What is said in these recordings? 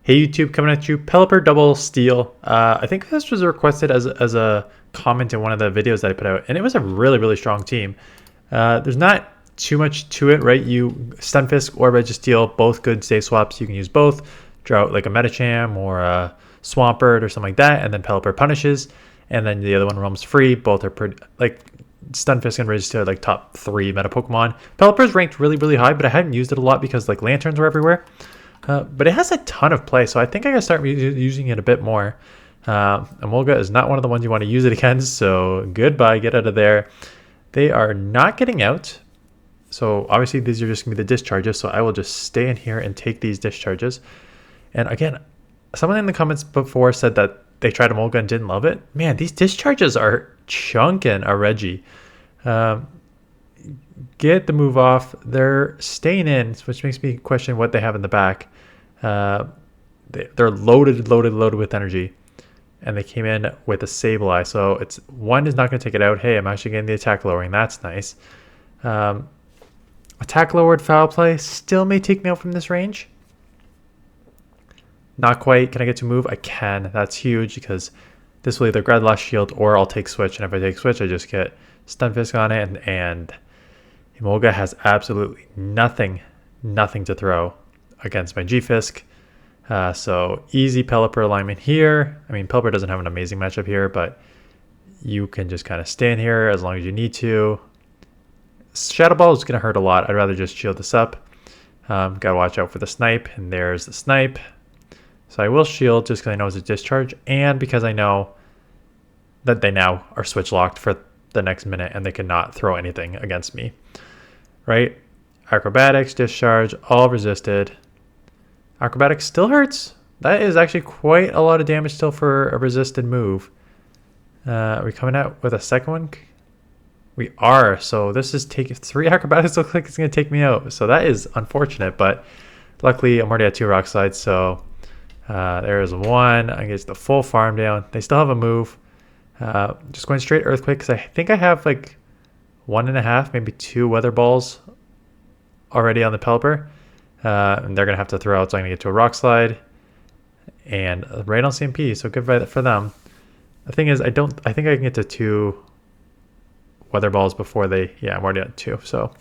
Hey YouTube, coming at you, Pelipper double steal. I think this was requested as a comment in one of the videos that I put out, and it was a really strong team. There's not too much to it, right? You Stunfisk or Registeel, both good save swaps. You can use both. Draw out like a Medicham or a Swampert or something like that, and then Pelipper punishes, and then the other one roams free. Both are pretty like Stunfisk and Registeel are like top 3 meta Pokemon. Pelipper's ranked really high, but I hadn't used it a lot because like lanturns were everywhere. But it has a ton of play, so I think I gotta start using it a bit more. Emolga is not one of the ones you want to use it against, so goodbye, get out of there. They are not getting out, so obviously these are just gonna be the discharges, so I will just stay in here and take these discharges. And again, someone in the comments before said that they tried Emolga and didn't love it. Man, these discharges are chunking a Reggie. Get the move off. They're staying in, which makes me question what they have in the back. They're loaded with energy, and they came in with a sableye. So it's one is not going to take it out. Hey, I'm actually getting the attack lowering. That's nice. Attack lowered, foul play still may take me out from this range. Not quite. Can I get to move? I can. That's huge because this will either grab the last shield or I'll take switch. And if I take switch, I just get Stunfisk on it, and Emolga has absolutely nothing to throw against my G-Fisk. So easy Pelipper alignment here. I mean, Pelipper doesn't have an amazing matchup here, but you can just kind of stand here as long as you need to. Shadow Ball is going to hurt a lot. I'd rather just shield this up. Got to watch out for the snipe, and there's the snipe. So I will shield just because I know it's a discharge, and because I know that they now are switch locked for the next minute and they cannot throw anything against me. Right? Acrobatics, discharge, all resisted. Acrobatics still hurts. That is actually quite a lot of damage still for a resisted move. Are we coming out with a second one? We are. So this is taking 3 acrobatics. Looks like it's going to take me out. So that is unfortunate, but luckily I'm already at 2 rock slides. So there's one. I guess the full farm down. They still have a move. Just going straight earthquake because I think I have like 1.5, maybe 2 weather balls already on the Pelipper. And they're going to have to throw out, so I'm going to get to a rock slide. And right on CMP, so good for them. The thing is, I think I can get to 2 weather balls before they, yeah, I'm already at 2. So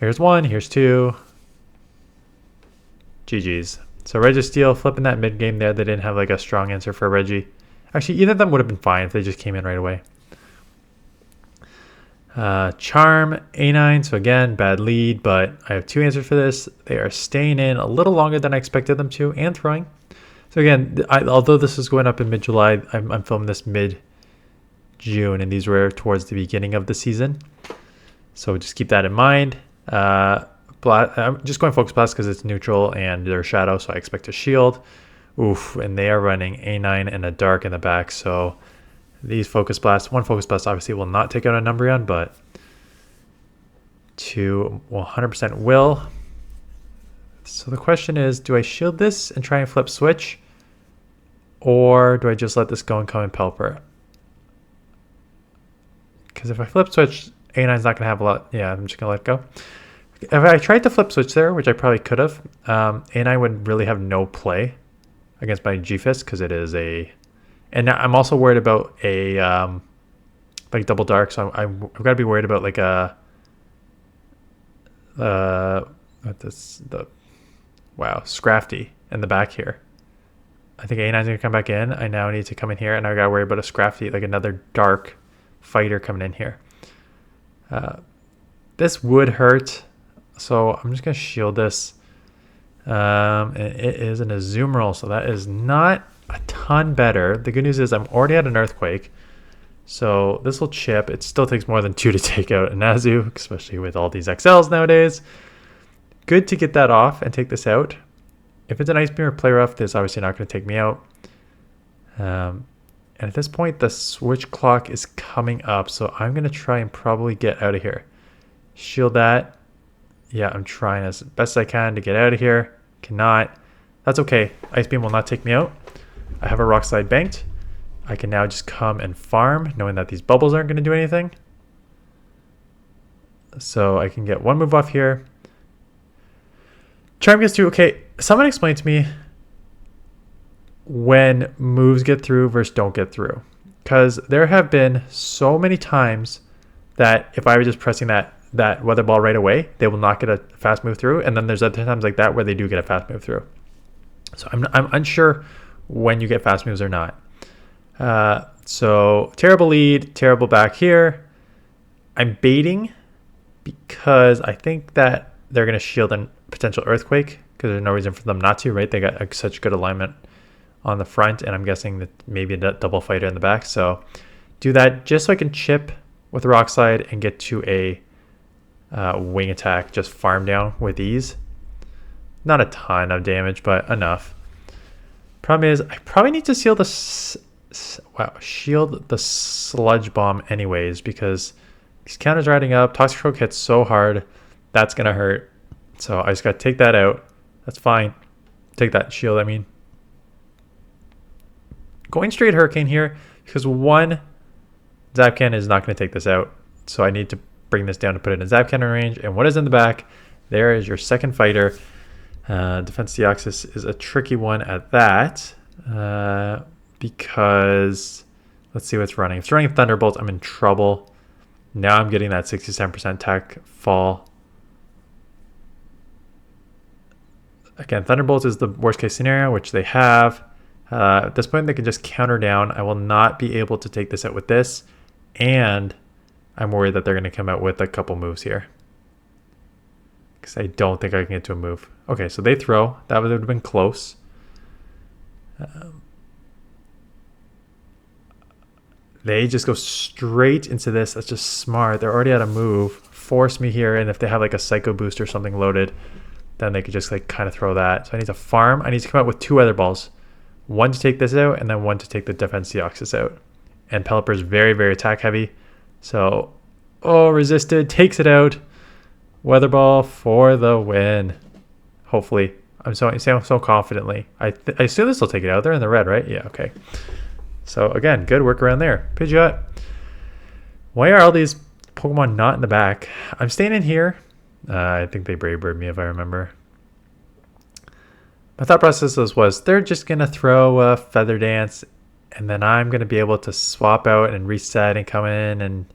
here's 1, here's 2. GG's. So Registeel flipping that mid game there. They didn't have like a strong answer for Reggie. Actually, either of them would have been fine if they just came in right away. Charm, A9. So again, bad lead, but I have 2 answers for this. They are staying in a little longer than I expected them to, and throwing. So again, although this is going up in mid-July, I'm filming this mid-June, and these were towards the beginning of the season. So just keep that in mind. I'm just going Focus Blast because it's neutral and they're shadow, so I expect a shield. Oof, and they are running A9 and a dark in the back, so these Focus Blasts, 1 Focus Blast obviously will not take out a Numbreon, but 2 100% will. So the question is, do I shield this and try and flip switch, or do I just let this go and come in Pelipper? Because if I flip switch, A9's not going to have a lot. Yeah, I'm just going to let it go. If I tried to flip switch there, which I probably could have, A9 would really have no play against my G-Fisk because it is a... And I'm also worried about a like double dark, so I've got to be worried about like a Scrafty in the back here. I think A9's gonna come back in. I now need to come in here, and I got to worry about a Scrafty, like another dark fighter coming in here. This would hurt, so I'm just gonna shield this. And it is an Azumarill, so that is not a ton better. The good news is I'm already at an earthquake, so this will chip. It still takes more than 2 to take out an Azu, especially with all these XLs nowadays. Good to get that off and take this out. If it's an Ice Beam or Play Rough, this is obviously not going to take me out. And at this point, the switch clock is coming up, so I'm going to try and probably get out of here. Shield that. Yeah, I'm trying as best I can to get out of here. Cannot. That's okay. Ice Beam will not take me out. I have a rock slide banked. I can now just come and farm, knowing that these bubbles aren't going to do anything. So I can get 1 move off here. Charm gets 2. Okay, someone explained to me when moves get through versus don't get through. Because there have been so many times that if I was just pressing that weather ball right away, they will not get a fast move through. And then there's other times like that where they do get a fast move through. So I'm unsure when you get fast moves or not. So terrible lead, terrible back here. I'm baiting because I think that they're going to shield a potential earthquake because there's no reason for them not to, right? They got such good alignment on the front, and I'm guessing that maybe a double fighter in the back. So do that just so I can chip with rock slide and get to a wing attack, just farm down with ease. Not a ton of damage, but enough. Problem is, I probably need to shield the sludge bomb anyways, because these counters are adding up. Toxic Croak hits so hard, that's gonna hurt. So I just gotta take that out. That's fine. Take that shield, I mean. Going straight Hurricane here, because one Zapcan is not gonna take this out. So I need to bring this down to put it in Zapcan range. And what is in the back? There is your second fighter. Defense Deoxys is a tricky one at that. Because let's see what's running. If it's running Thunderbolt, I'm in trouble. Now I'm getting that 67% attack fall. Again, Thunderbolt is the worst case scenario, which they have. At this point, they can just counter down. I will not be able to take this out with this. And I'm worried that they're going to come out with a couple moves here. Because I don't think I can get to a move. Okay, so they throw. That would have been close. They just go straight into this. That's just smart. They're already at a move. Force me here. And if they have like a Psycho Boost or something loaded, then they could just like kind of throw that. So I need to farm. I need to come out with 2 weather balls. One to take this out, and then one to take the Defense Deoxys out. And Pelipper is very, very attack heavy. So, resisted. Takes it out. Weather ball for the win. Hopefully. I'm saying so confidently. I assume this will take it out. They're in the red, right? Yeah, okay. So again, good work around there. Pidgeot. Why are all these Pokemon not in the back? I'm staying in here. I think they Brave Bird me if I remember. My thought process was they're just going to throw a Feather Dance, and then I'm going to be able to swap out and reset and come in, and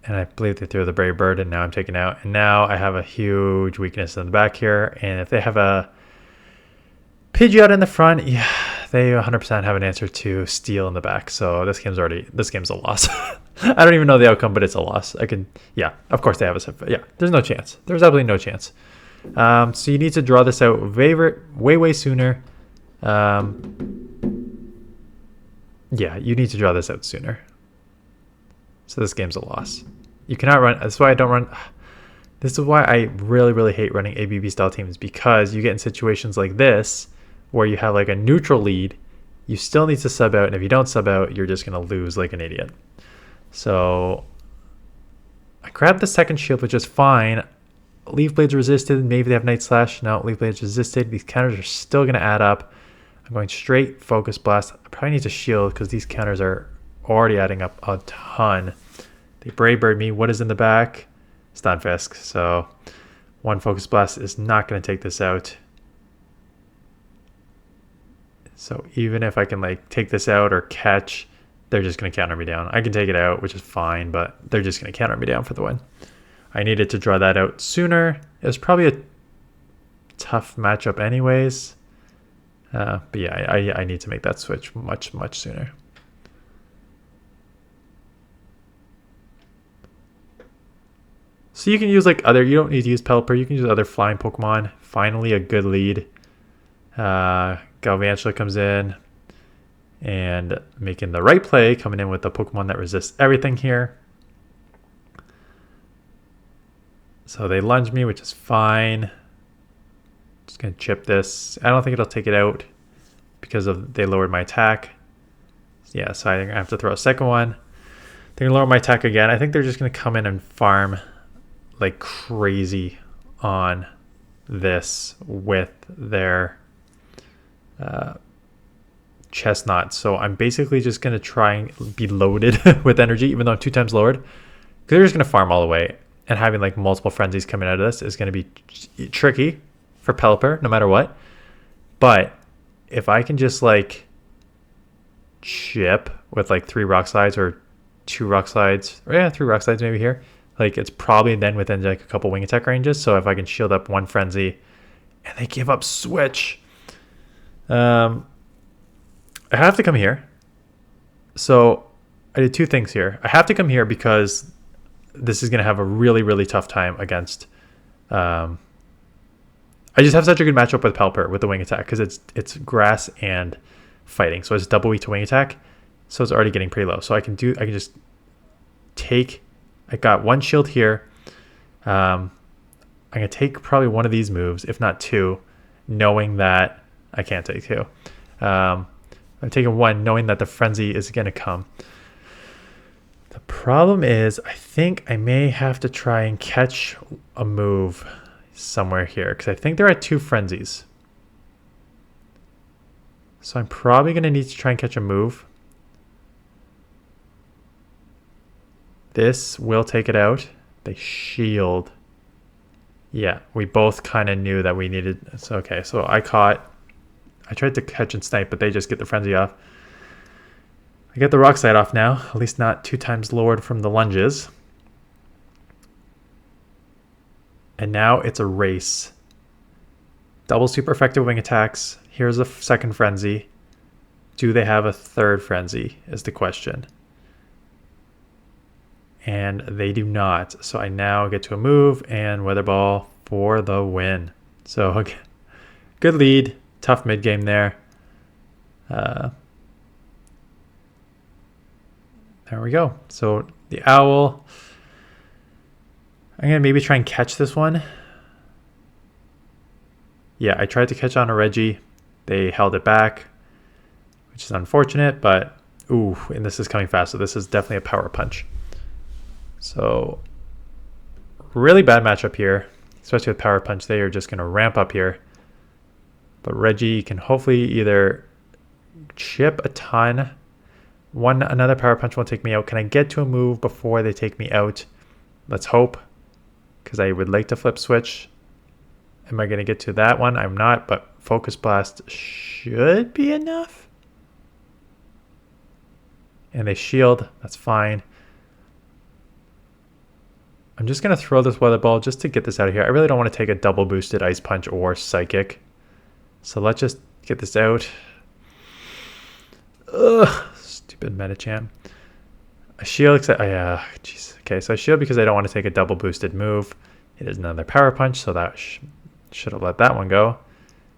I believe they threw the Brave Bird, and now I'm taken out. And now I have a huge weakness in the back here, and if they have a Pidgeot in the front, yeah, they 100% have an answer to Steel in the back. So this game's a loss. I don't even know the outcome, but it's a loss. Yeah, of course they have a, yeah, there's no chance. There's absolutely no chance. So you need to draw this out way sooner. Yeah, you need to draw this out sooner. So this game's a loss. You cannot run. That's why I don't run. This is why I really, really hate running ABB style teams, because you get in situations like this where you have like a neutral lead. You still need to sub out, and if you don't sub out, you're just going to lose like an idiot. So I grabbed the second shield, which is fine. Leaf Blade's resisted. Maybe they have Night Slash. No, Leaf Blade's resisted. These counters are still going to add up. I'm going straight Focus Blast. I probably need to shield because these counters are already adding up a ton. They Brave Bird me. What is in the back? Stunfisk. So one Focus Blast is not going to take this out. So even if I can like take this out or catch, they're just going to counter me down. I can take it out, which is fine, but they're just going to counter me down for the win. I needed to draw that out sooner. It was probably a tough matchup anyways. But yeah, I need to make that switch much sooner. So you can use like you don't need to use Pelipper. You can use other flying Pokemon. Finally a good lead. Galvantula comes in and making the right play, coming in with the Pokemon that resists everything here. So they lunge me, which is fine. Just going to chip this. I don't think it'll take it out because they lowered my attack. Yeah, so I have to throw a second one. They're going to lower my attack again. I think they're just going to come in and farm like crazy on this with their Chesnaught. So I'm basically just going to try and be loaded with energy, even though I'm 2 times lowered. Because they're just going to farm all the way. And having like multiple frenzies coming out of this is going to be tricky for Pelipper, no matter what. But if I can just like chip with like 3 rock slides or 2 rock slides, or yeah, 3 rock slides maybe here, like it's probably then within like a couple wing attack ranges. So if I can shield up 1 frenzy and they give up switch, I have to come here. So I did 2 things here. I have to come here because this is going to have a really, really tough time against. I just have such a good matchup with Pelipper with the wing attack because it's grass and fighting, so it's double weak to wing attack, so it's already getting pretty low. So I can just take. I got 1 shield here. I'm gonna take probably one of these moves, if not 2, knowing that I can't take 2. I'm taking 1, knowing that the frenzy is gonna come. The problem is, I think I may have to try and catch a move somewhere here because I think they're at 2 frenzies. So I'm probably going to need to try and catch a move. This will take it out. They shield. Yeah, we both kind of knew that we needed. So, okay, so I tried to catch and snipe, but they just get the frenzy off. I get the rock slide off now, at least not 2 times lowered from the lunges. And now it's a race. Double super effective wing attacks. Here's a second frenzy. Do they have a third frenzy is the question. And they do not. So I now get to a move and weather ball for the win. So okay. Good lead. Tough mid game there. There we go. So the owl. I'm going to maybe try and catch this one. Yeah, I tried to catch on a Reggie. They held it back, which is unfortunate, but ooh, and this is coming fast. So this is definitely a power punch. So really bad matchup here, especially with power punch. They are just going to ramp up here. But Reggie can hopefully either chip a ton. Another power punch won't take me out. Can I get to a move before they take me out? Let's hope, because I would like to flip switch. Am I going to get to that one? I'm not, but Focus Blast should be enough. And they shield. That's fine. I'm just going to throw this weather ball just to get this out of here. I really don't want to take a double boosted Ice Punch or Psychic. So let's just get this out. Ugh, stupid Medicham. I shield except, jeez. Okay, so I shield because I don't want to take a double boosted move. It is another power punch, so that should have let that one go.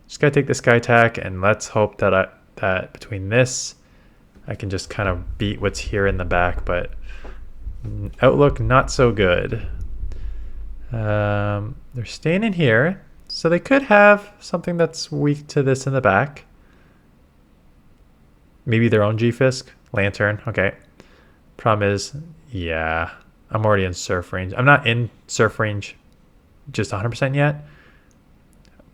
Just gotta take the sky attack, and let's hope that that between this, I can just kind of beat what's here in the back. But outlook not so good. They're staying in here, so they could have something that's weak to this in the back. Maybe their own G-Fisk, Lanturn. Okay. Problem is, yeah, I'm already in surf range. I'm not in surf range just 100% yet,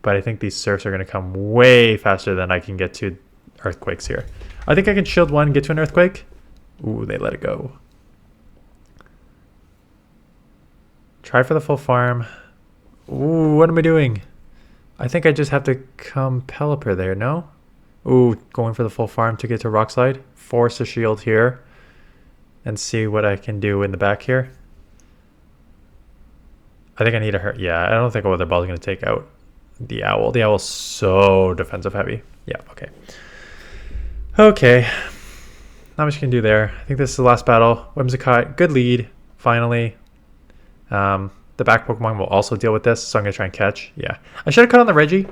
but I think these surfs are going to come way faster than I can get to earthquakes here. I think I can shield one, get to an earthquake. Ooh, they let it go. Try for the full farm. Ooh, what am I doing? I think I just have to come Pelipper there, no? Ooh, going for the full farm to get to rock slide. Force a shield here and see what I can do in the back here. I think I need to hurt. Yeah, I don't think a weather ball is going to take out the owl. The owl's so defensive heavy. Yeah, okay. Okay. Not much you can do there. I think this is the last battle. Whimsicott, good lead, finally. The back Pokemon will also deal with this, so I'm going to try and catch. Yeah. I should have cut on the Reggie,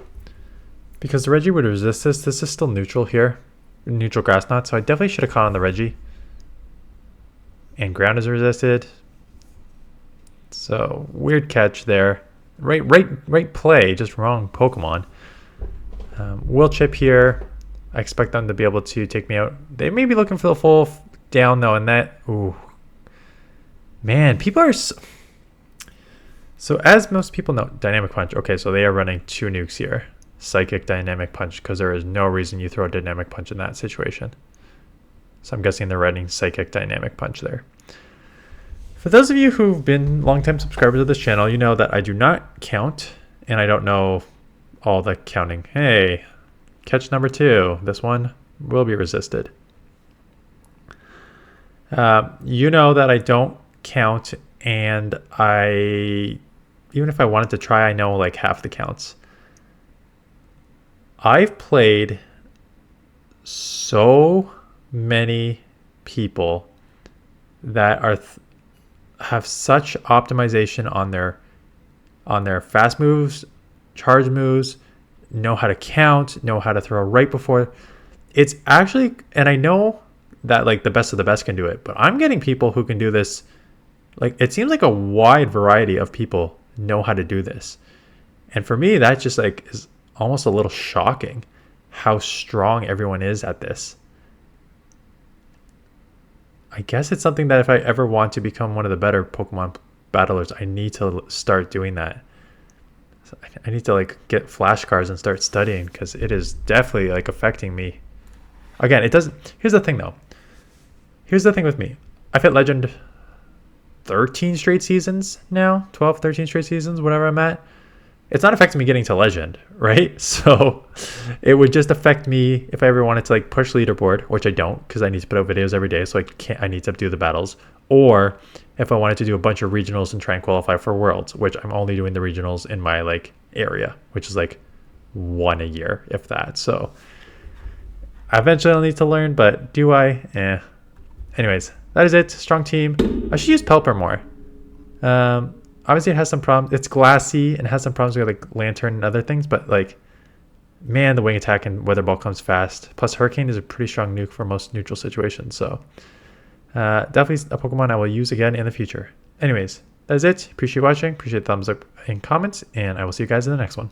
because the Reggie would resist this. This is still neutral here. Neutral grass knot, so I definitely should have caught on the Reggie. And ground is resisted. So, weird catch there. Right play, just wrong Pokemon. Will chip here. I expect them to be able to take me out. They may be looking for the full down, though, and that... Ooh. Man, people are... So, as most people know, Dynamic Punch. Okay, so they are running 2 nukes here. Psychic, Dynamic Punch, because there is no reason you throw a Dynamic Punch in that situation. So I'm guessing they're running Psychic, Dynamic Punch there. For those of you who've been longtime subscribers of this channel, you know that I do not count, and I don't know all the counting. Hey, Catch number 2. This one will be resisted. You know that I don't count, and even if I wanted to try, I know like half the counts. I've played so many people that have such optimization on their fast moves, charge moves, know how to count, know how to throw right before. It's actually, and I know that like the best of the best can do it, but I'm getting people who can do this. Like, it seems like a wide variety of people know how to do this. And for me, that just like is almost a little shocking how strong everyone is at this. I guess it's something that if I ever want to become one of the better Pokemon battlers, I need to start doing that. So I need to like get flashcards and start studying, because it is definitely like affecting me. Again, it doesn't. Here's the thing though. Here's the thing with me. I've hit Legend 13 straight seasons now, 12, 13 straight seasons, whatever I'm at. It's not affecting me getting to Legend, right? So it would just affect me if I ever wanted to like push leaderboard, which I don't, because I need to put out videos every day, so I need to do the battles. Or if I wanted to do a bunch of regionals and try and qualify for Worlds, which I'm only doing the regionals in my like area, which is like one a year, if that. So eventually I'll need to learn, but do I? Anyways, that is it. Strong team. I should use Pelipper more. Obviously it has some problems. It's glassy and has some problems with like Lanturn and other things, but like, man, the wing attack and weather ball comes fast. Plus Hurricane is a pretty strong nuke for most neutral situations. So definitely a Pokemon I will use again in the future. Anyways, that is it. Appreciate watching. Appreciate thumbs up and comments, and I will see you guys in the next one.